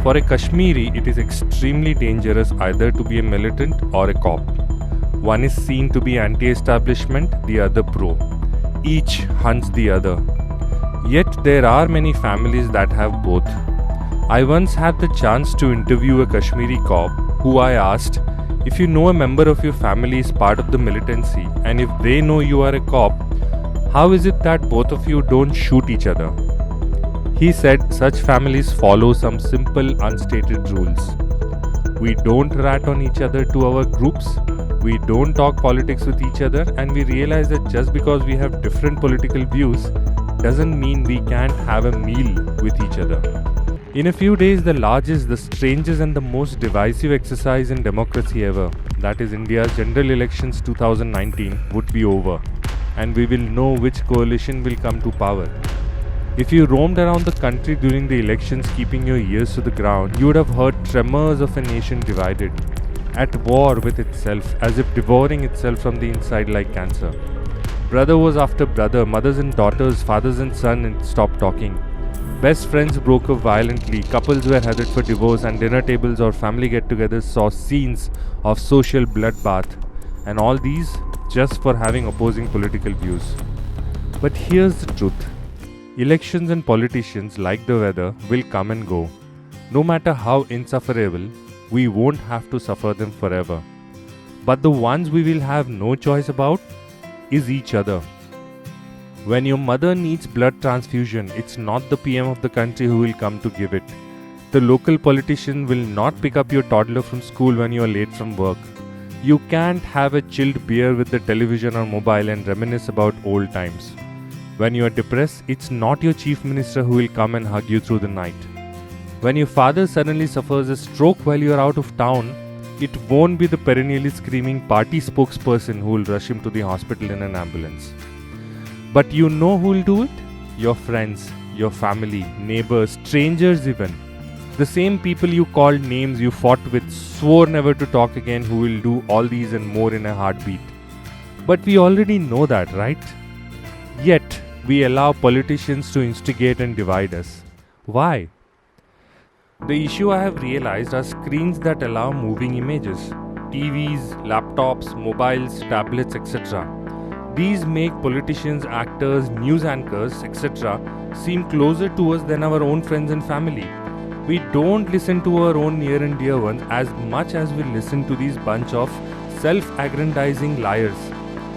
For a Kashmiri, it is extremely dangerous either to be a militant or a cop. One is seen to be anti-establishment, the other pro. Each hunts the other. Yet there are many families that have both. I once had the chance to interview a Kashmiri cop who I asked, if you know a member of your family is part of the militancy and if they know you are a cop, how is it that both of you don't shoot each other? He said such families follow some simple unstated rules. We don't rat on each other to our groups, we don't talk politics with each other, and we realize that just because we have different political views doesn't mean we can't have a meal with each other. In a few days, the largest, the strangest and the most divisive exercise in democracy ever, that is India's general elections 2019, would be over, and we will know which coalition will come to power. If you roamed around the country during the elections keeping your ears to the ground, you would have heard tremors of a nation divided, at war with itself, as if devouring itself from the inside like cancer. Brother was after brother, mothers and daughters, fathers and sons stopped talking. Best friends broke up violently, couples were headed for divorce, and dinner tables or family get-togethers saw scenes of social bloodbath, and all these just for having opposing political views. But here's the truth. Elections and politicians, like the weather, will come and go. No matter how insufferable, we won't have to suffer them forever. But the ones we will have no choice about is each other. When your mother needs blood transfusion, it's not the PM of the country who will come to give it. The local politician will not pick up your toddler from school when you are late from work. You can't have a chilled beer with the television or mobile and reminisce about old times. When you are depressed, it's not your chief minister who will come and hug you through the night. When your father suddenly suffers a stroke while you are out of town, it won't be the perennially screaming party spokesperson who will rush him to the hospital in an ambulance. But you know who will do it? Your friends, your family, neighbors, strangers even. The same people you called names you fought with, swore never to talk again, who will do all these and more in a heartbeat. But we already know that, right? Yet, we allow politicians to instigate and divide us. Why? The issue I have realized are screens that allow moving images. TVs, laptops, mobiles, tablets, etc. These make politicians, actors, news anchors, etc. seem closer to us than our own friends and family. We don't listen to our own near and dear ones as much as we listen to these bunch of self-aggrandizing liars.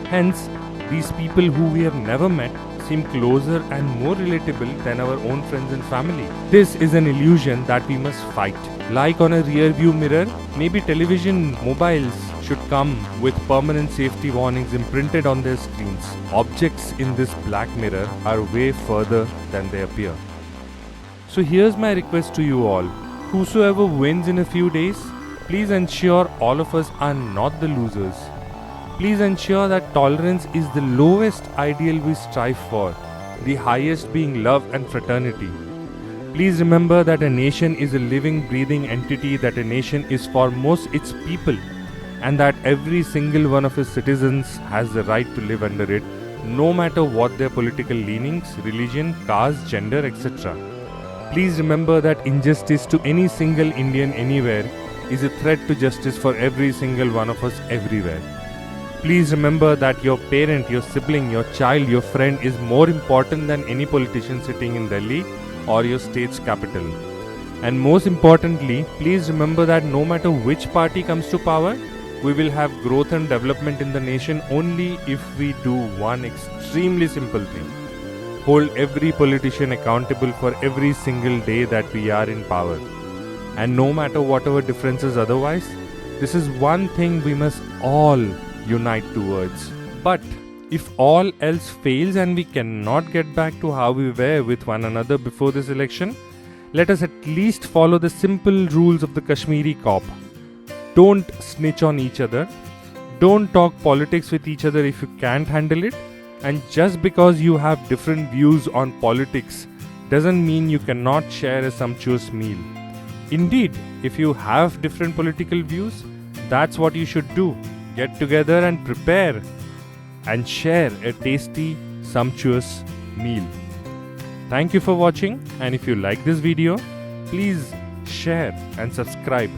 Hence, these people who we have never met seem closer and more relatable than our own friends and family. This is an illusion that we must fight. Like on a rear view mirror, maybe television mobiles should come with permanent safety warnings imprinted on their screens. Objects in this black mirror are way further than they appear. So here's my request to you all. Whosoever wins in a few days, please ensure all of us are not the losers. Please ensure that tolerance is the lowest ideal we strive for, the highest being love and fraternity. Please remember that a nation is a living, breathing entity, that a nation is foremost its people, and that every single one of its citizens has the right to live under it, no matter what their political leanings, religion, caste, gender, etc. Please remember that injustice to any single Indian anywhere is a threat to justice for every single one of us everywhere. Please remember that your parent, your sibling, your child, your friend is more important than any politician sitting in Delhi or your state's capital. And most importantly, please remember that no matter which party comes to power, we will have growth and development in the nation only if we do one extremely simple thing. Hold every politician accountable for every single day that we are in power. And no matter whatever differences otherwise, this is one thing we must all unite towards. But if all else fails and we cannot get back to how we were with one another before this election, let us at least follow the simple rules of the Kashmiri cop. Don't snitch on each other. Don't talk politics with each other if you can't handle it. And just because you have different views on politics doesn't mean you cannot share a sumptuous meal. Indeed, if you have different political views, that's what you should do. Get together and prepare and share a tasty, sumptuous meal. Thank you for watching, and if you like this video, please share, and subscribe